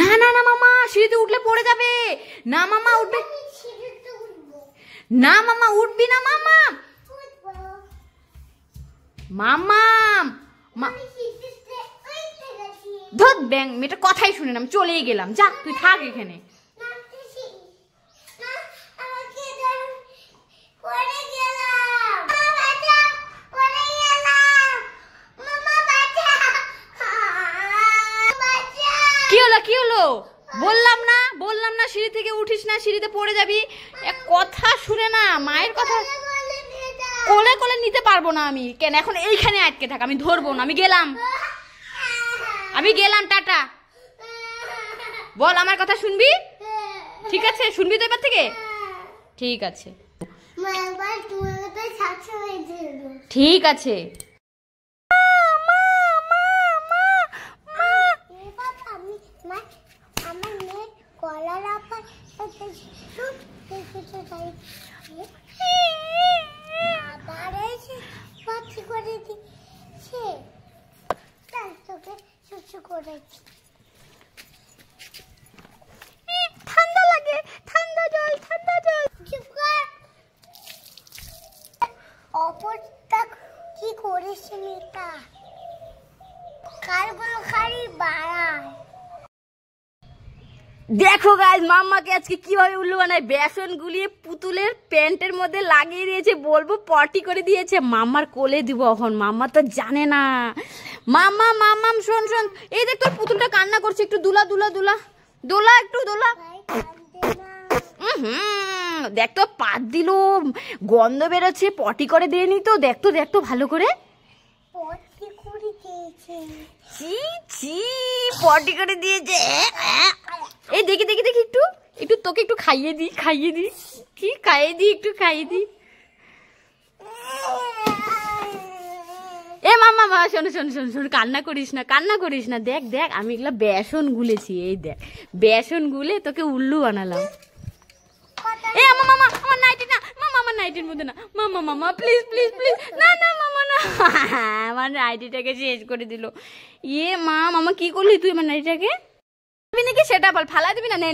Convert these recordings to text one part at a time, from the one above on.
না না না মামা, সিঁড়িতে উঠলে পড়ে যাবে। না মামা উঠবে না, মামা উঠবি না মামা। মামা ধর ব্যাং, মেয়েটার কথাই শুনে না, আমি চলেই গেলাম। যা তুই থাক এখানে। কি হলো কি হলো? বললাম না সিঁড়ি থেকে উঠিস না, সিঁড়িতে পড়ে যাবি। এক কথা শুনে না, মায়ের কথা। কোলে কোলে নিতে পারবো না আমি। কেন এখন এইখানে আটকে থাক, আমি ধরবো না। আমি গেলাম টাটা। বল আমার কথা শুনবি? ঠিক আছে, শুনবি তো এবার থেকে? ঠিক আছে ঠিক আছে। ঠান্ডা লাগে, ঠান্ডা জল। অপরটা কি করেছে মেয়েটা? কারগুলো খালি বাড়ায়। দেখো গাইস, মাম্মাকে আজকে কিভাবে উল্লু বানায়। বেসন গুলিয়ে পুতুলের প্যান্টের মধ্যে লাগিয়ে দিয়েছে, বলবো পটি করে দিয়েছে। মাম্মার কোলে দিব এখন, মাম্মা তো জানে না। মাম্মাম শোন, এই দেখ তোর পুতুলটা কান্না করছে, একটু দুলা একটু দোলা। দেখ তো পাত দিল, গন্ধ বেরোচ্ছে, পটি করে দিয়ে নি তো। দেখ তো ভালো করে। পটি করে দিয়েছে। পটি করে দিয়েছে। এই দেখি একটু তোকে একটু খাইয়ে দি। কি খাইয়ে দি। এ মামা শোন, কান্না করিস না। দেখ আমি এগুলা বেসন গুলেছি। এই দেখ, বেসন গুলে তোকে উল্লু বানালাম। এ মামা আমার নাইটি না, মামা আমার নাইটির মধ্যে না। মামা প্লিজ না মামা না। আমার নাইটিটাকে শেষ করে দিল। ইয়ে মামা কি করলি তুই আমার নাইটিটাকে? নাকি সেটা বল, ফালা দিবি না? নে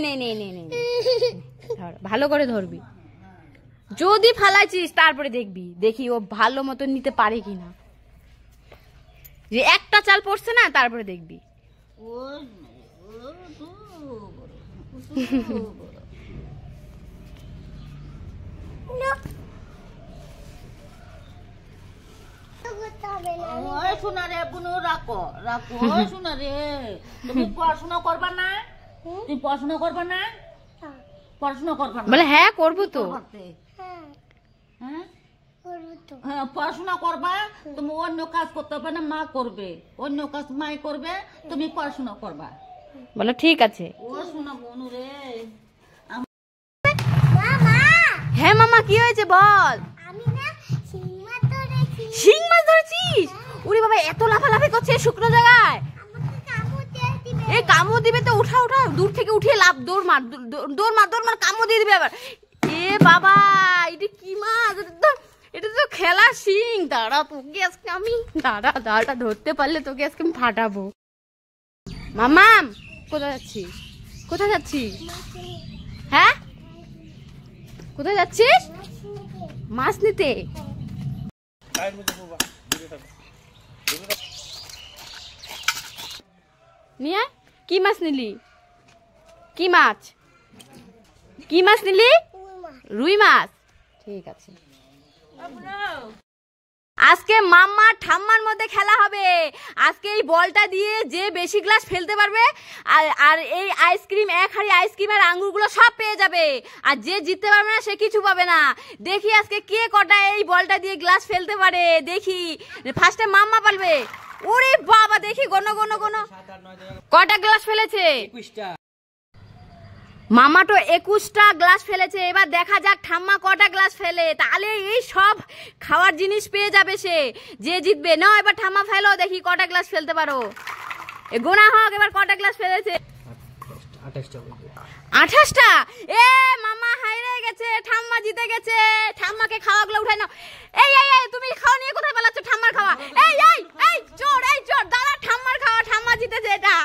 ভালো করে ধরবি। যদি ফালাইছিস তারপরে দেখি ও ভালো মতো নিতে পারে কিনা। যে একটা চাল পড়ছে না, তারপরে দেখবি। তুমি পড়াশোনা করবা না? বলে হ্যাঁ করবো তো। হ্যাঁ পড়াশোনা করবা। তুমি অন্য কাজ করতে হবে না, মা করবে। অন্য কাজ মাই করবে, তুমি পড়াশোনা করবা। বলো ঠিক আছে। ও শোনা বনু রে। হ্যাঁ মামা কি হয়েছে বল। আমি না শিং মাছ ধরেছিস? ওরে বাবা, এত লাফালাফি করছে শুকনো জায়গায়। এই কামড় দিবে তো। উঠা দূর থেকে উঠিয়ে লাভ, দৌড় মার কামড় দিয়ে দিবে আবার। এ বাবা, এটা কি মাছ? এটা তো খেলা শিং। দাঁড়া তোকে আজকে আমি দাঁড়া ধরতে পারলে তোকে আজকে আমি ফাটাবো। মামাম কোথায় যাচ্ছিস? হ্যাঁ কোথায় যাচ্ছিস? মাছ নিতে? নিয়ে কি মাছ নিলি? কি মাছ নিলি? রুই মাছ। ঠিক আছে। আজকে মাম্মা ঠাম্মার মধ্যে খেলা হবে। আজকে এই বলটা দিয়ে যে বেশি গ্লাস ফেলতে পারবে, আর এই আইসক্রিম, এক হাড়ি আইসক্রিমের আঙ্গুরগুলো সব পেয়ে যাবে। আর যে জিততে পারবে না সে কিছু পাবে না। দেখি আজকে কে কটা এই বলটা দিয়ে গ্লাস ফেলতে পারে। দেখি ফার্স্টে মাম্মা পারবে। ওরে বাবা, দেখি গণ কটা গ্লাস ফেলেছে? মামা তো 21টা গ্লাস ফেলেছে। এবার দেখা যাক ঠাম্মা কটা গ্লাস ফেলে। তাহলে এই সব খাওয়ার জিনিস পেয়ে যাবে সে, যে জিতবে। না এবার ঠাম্মা ফেলো, দেখি কটা গ্লাস ফেলতে পারো। গোনা হোক এবার কটা গ্লাস ফেলেছে। 28টা। এ মামা হাইরে গেছে, ঠাম্মা জিতে গেছে। ঠাম্মাকে খাওয়াগুলো উঠাই নাও। এই তুমি খাওয়া নিয়ে কোথায় পালাচ্ছ? ঠাম্মার খাওয়া। এই চোর দাঁড়া, ঠাম্মার খাওয়া, ঠাম্মা জিতেছে এটা।